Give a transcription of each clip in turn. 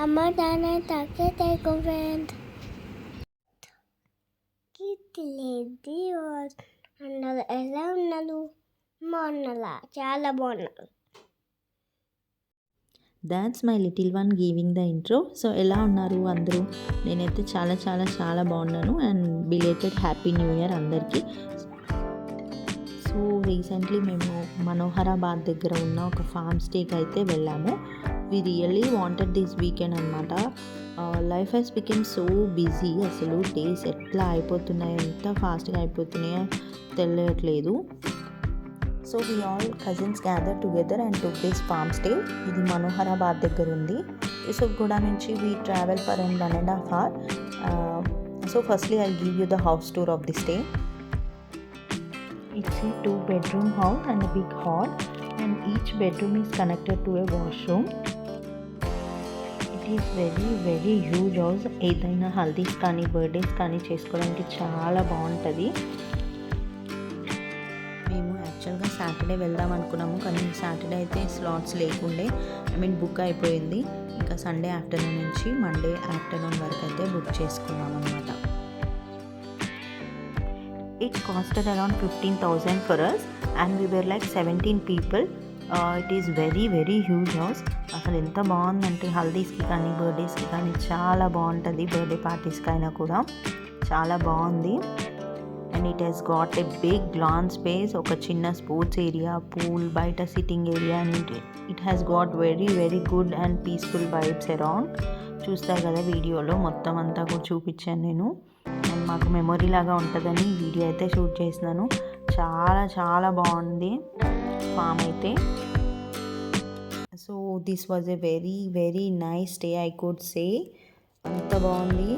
అమ్మ నాన్న తాకే టేక్ కిట్లేది అన్నారు. ఎలా ఉన్నారు? బాగున్నారా? చాలా బాగున్నారు. That's my little one giving the intro. So ఎలా ఉన్నారు అందరూ? నేనైతే చాలా చాలా చాలా బాగున్నాను. And belated happy new year అందరికీ. సో రీసెంట్లీ మేము మనోహరాబాద్ దగ్గర ఉన్న ఒక ఫార్మ్ స్టేకి అయితే వెళ్ళాము. We really wanted this weekend అనమాట. Life has become so busy. అసలు డేస్ ఎట్లా అయిపోతున్నాయో, ఎంత ఫాస్ట్గా అయిపోతున్నాయో తెలియట్లేదు. So we all cousins gather together and took this farm stay. ఇది మనోహరాబాద్ దగ్గర ఉంది. యూసుఫ్గూడ నుంచి we travel for an 1.5 hours. So firstly I give you the house tour of the stay. It's a 2-bedroom house and a big hall, and each bedroom is connected to a washroom. It is very very huge house. ఏదైనా హల్దీస్ కానీ birthdays కానీ చేసుకోవడానికి చాలా బాగుంటుంది. మేము యాక్చువల్గా Saturday వెళ్దాం అనుకున్నాము, కానీ సాటర్డే అయితే స్లాట్స్ లేకుండే, బుక్ అయిపోయింది. ఇంకా సండే ఆఫ్టర్నూన్ నుంచి మండే ఆఫ్టర్నూన్ వరకు అయితే బుక్ చేసుకున్నాం అనమాట. It costed around 15,000 for us, and we were like 17 people. It is very very huge house. అసలు ఎంత బాగుందంటే హల్దీస్కి కానీ బర్త్డేస్కి కానీ చాలా బాగుంటుంది. బర్త్డే పార్టీస్కి అయినా కూడా చాలా బాగుంది. And it has got a big lawn space, ఒక చిన్న స్పోర్ట్స్ ఏరియా, పూల్, బయట sitting area, and it has got very very good and peaceful vibes around. చూస్తారు కదా వీడియోలో మొత్తం అంతా కూడా చూపించాను నేను. అండ్ మాకు మెమొరీ లాగా ఉంటుందని వీడియో అయితే షూట్ చేసినాను. చాలా చాలా బాగుంది ఫామ్ అయితే. So this was a very very nice day I could say. అంత బాగుంది.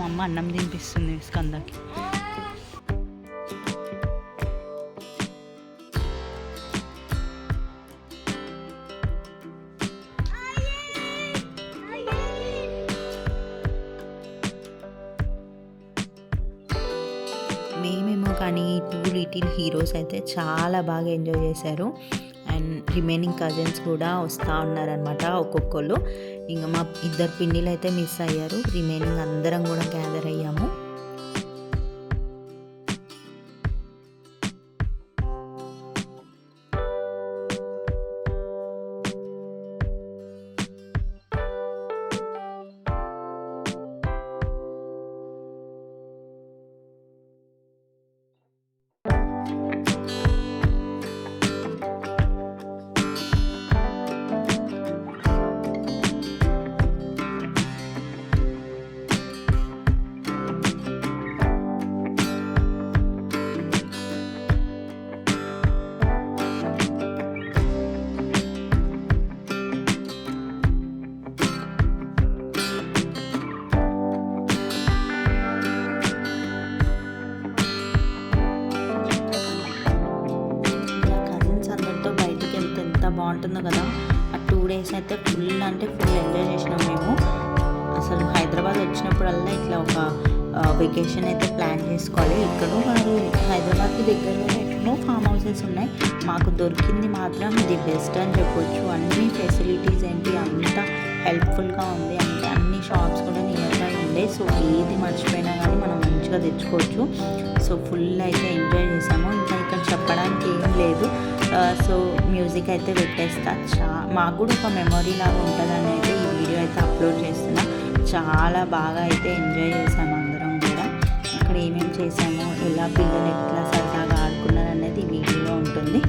అమ్మ అన్నం తినిపిస్తుంది స్కందకి. మేమేమో కానీ 2 లిటిల్ హీరోస్ అయితే చాలా బాగా ఎంజాయ్ చేశారు. అండ్ రిమైనింగ్ కజిన్స్ కూడా వస్తూ ఉన్నారనమాట ఒక్కొక్కళ్ళు. ఇంకా మా 2 పిన్నిలు అయితే మిస్ అయ్యారు. రిమైనింగ్ అందరం కూడా గ్యాదర్ అయ్యాము. బాగుంటుందో కదా. ఆ 2 days అయితే ఫుల్ అంటే ఫుల్ ఎంజాయ్ చేసినాం మేము. అసలు హైదరాబాద్ వచ్చినప్పుడల్లా ఇట్లా ఒక వెకేషన్ అయితే ప్లాన్ చేసుకోవాలి. ఎక్కడో కాదు, హైదరాబాద్కి దగ్గరలో ఎన్నో ఫామ్ హౌసెస్ ఉన్నాయి. మాకు దొరికింది మాత్రం ది బెస్ట్ అని చెప్పొచ్చు. అన్ని ఫెసిలిటీస్ ఏంటి అంతా హెల్ప్ఫుల్గా ఉంది. అంటే అన్ని షాప్స్ కూడా నియర్ బై ఉండే. సో ఏది మర్చిపోయినా కానీ మనం మంచిగా తెచ్చుకోవచ్చు. సో ఫుల్ అయితే ఎంజాయ్ చేసాము. ఇంకా ఇక్కడ చెప్పడానికి ఏం లేదు. సో మ్యూజిక్ అయితే పెట్టేస్తా. మాకు కూడా ఒక మెమొరీ లాగా ఉంటుందని అయితే ఈ వీడియో అయితే అప్లోడ్ చేస్తున్నా. చాలా బాగా అయితే ఎంజాయ్ చేసాము అందరం కూడా. అక్కడ ఏమేమి చేసామో, ఎలా పిల్లలు ఎట్లా సరదాగా ఆడుకున్నారు అనేది ఈ వీడియోలో ఉంటుంది.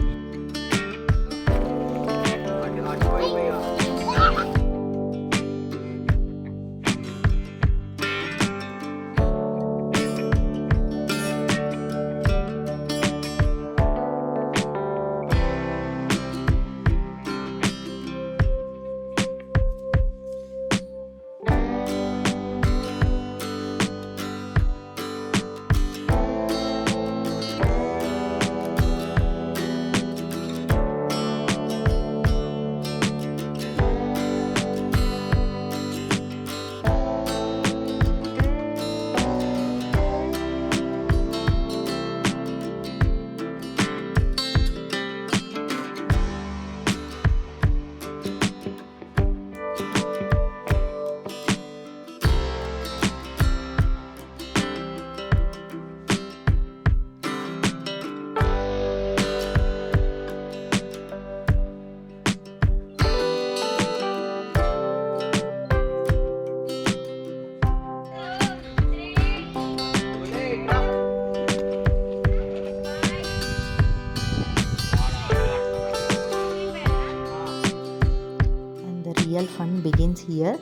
Real fun begins here.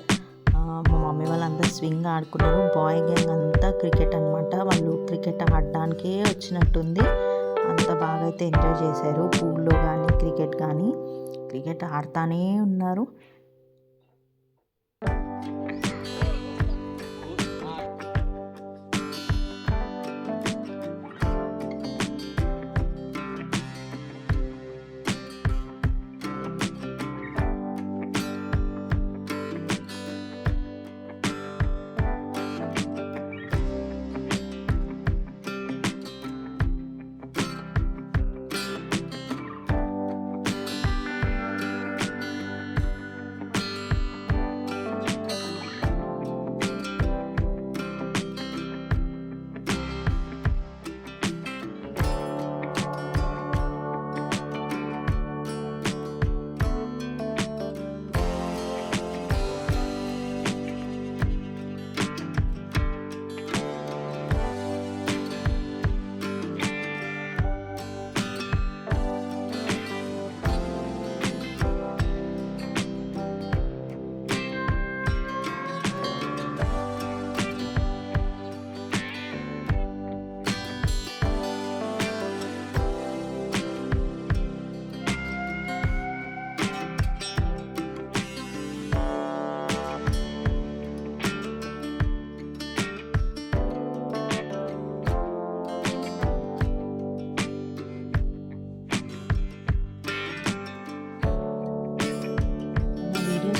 మా మమ్మీ వాళ్ళంతా స్వింగ్ ఆడుకున్నారు. బాయ్ గ్యాంగ్ అంతా క్రికెట్ అనమాట. వాళ్ళు క్రికెట్ ఆడడానికే వచ్చినట్టుంది. అంత బాగా అయితే ఎంజాయ్ చేశారు. పూల్లో కానీ క్రికెట్ ఆడుతూనే ఉన్నారు.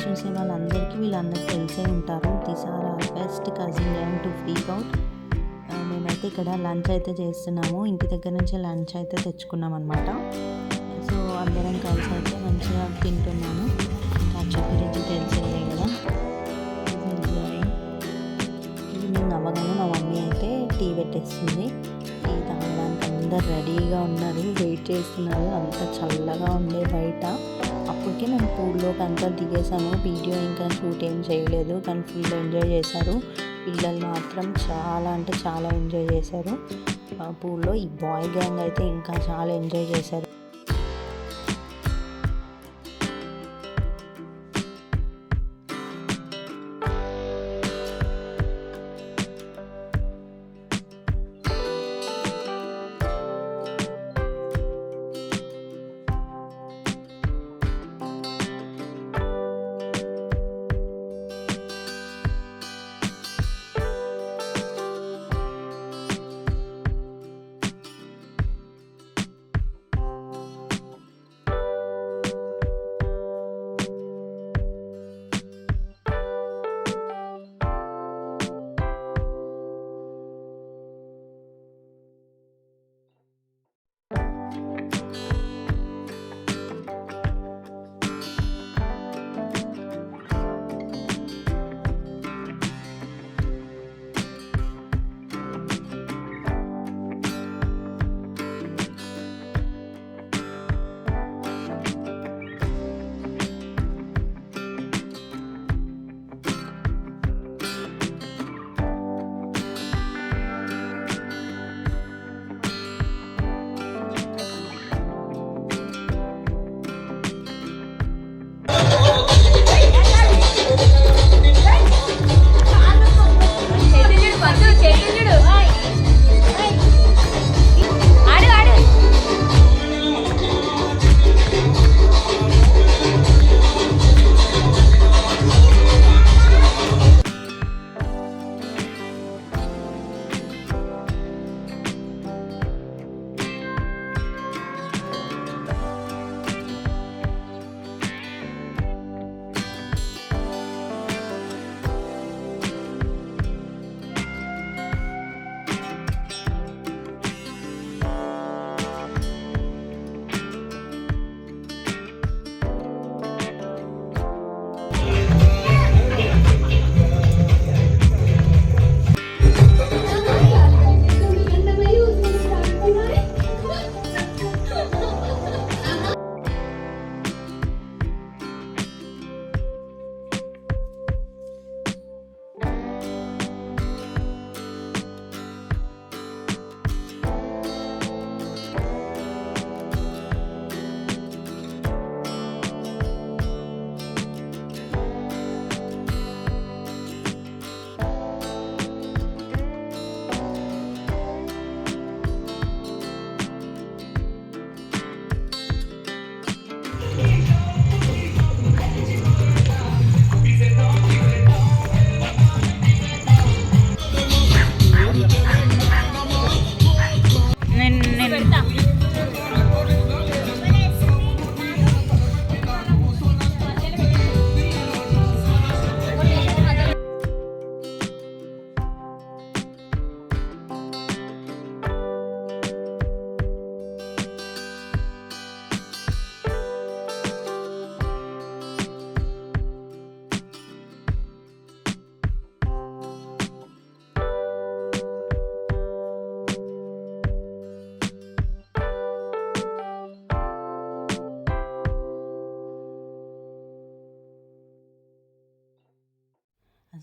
చూసే వాళ్ళందరికీ వీళ్ళందరూ తెలిసే ఉంటారు. These are our best cousin gang to freak out. మేమైతే ఇక్కడ లంచ్ అయితే చేస్తున్నాము. ఇంటి దగ్గర నుంచి లంచ్ అయితే తెచ్చుకున్నాం అనమాట. సో అందరం కలిసి అయితే మంచిగా తింటున్నాము. కాచా గురించి తెలిసిందే కదా. ఈవినింగ్ అవ్వగానే మా మమ్మీ అయితే టీ పెట్టేస్తుంది. టీ తాగడానికి అందరు రెడీగా ఉన్నారు, వెయిట్ చేస్తున్నారు. అంత చల్లగా ఉండే బయట. అప్పటికే మేము పూల్లోకి అంతా దిగేసాము. వీడియో ఇంకా షూట్ ఏం చేయలేదు, కానీ ఫుల్ ఎంజాయ్ చేశారు. పిల్లలు మాత్రం చాలా అంటే చాలా ఎంజాయ్ చేశారు. పూల్లో ఈ బాయ్ గ్యాంగ్ అయితే ఇంకా చాలా ఎంజాయ్ చేశారు.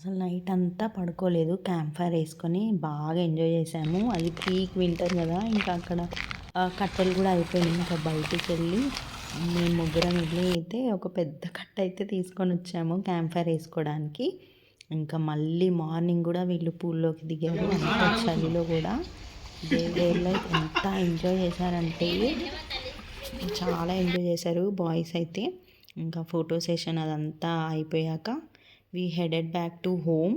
అసలు నైట్ అంతా పడుకోలేదు, క్యాంప్ ఫైర్ వేసుకొని బాగా ఎంజాయ్ చేసాము. అది పీక్ వింటర్ కదా, ఇంకా అక్కడ కట్టెలు కూడా అయిపోయినాయి. ఇంకా బయటికి వెళ్ళి మేము ముగ్గురం వెళ్ళి అయితే ఒక పెద్ద కట్ట అయితే తీసుకొని వచ్చాము క్యాంప్ ఫైర్ వేసుకోవడానికి. ఇంకా మళ్ళీ మార్నింగ్ కూడా వీళ్ళు పూల్లోకి దిగారు, అంత చలిలో కూడా. డే లైఫ్ ఎంత ఎంజాయ్ చేశారంటే చాలా ఎంజాయ్ చేశారు బాయ్స్ అయితే. ఇంకా ఫోటో సెషన్ అదంతా అయిపోయాక we headed back to home.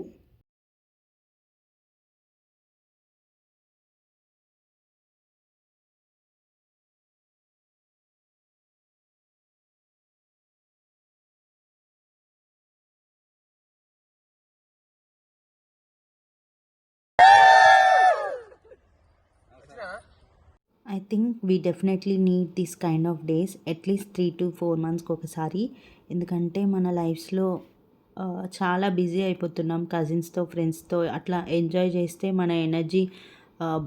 I think we definitely need this kind of days at least 3 to 4 months ఒకసారి. ఎందుకంటే మన లైఫ్స్లో చాలా బిజీ అయిపోతున్నాం, కజిన్స్తో ఫ్రెండ్స్తో అట్లా ఎంజాయ్ చేస్తే మన ఎనర్జీ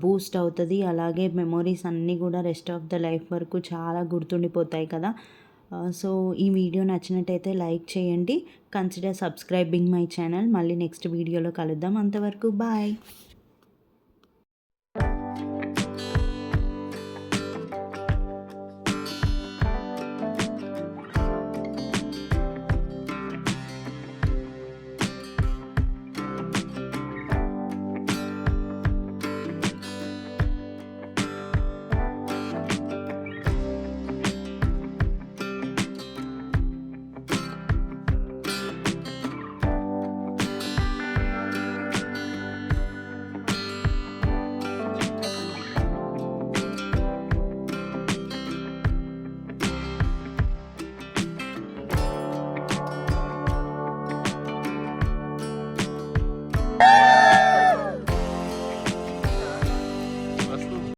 బూస్ట్ అవుతుంది. అలాగే మెమొరీస్ అన్నీ కూడా రెస్ట్ ఆఫ్ ద లైఫ్ వరకు చాలా గుర్తుండిపోతాయి కదా. సో ఈ వీడియో నచ్చినట్టయితే లైక్ చేయండి, కన్సిడర్ సబ్స్క్రైబింగ్ మై ఛానల్. మళ్ళీ నెక్స్ట్ వీడియోలో కలుద్దాం, అంతవరకు బాయ్.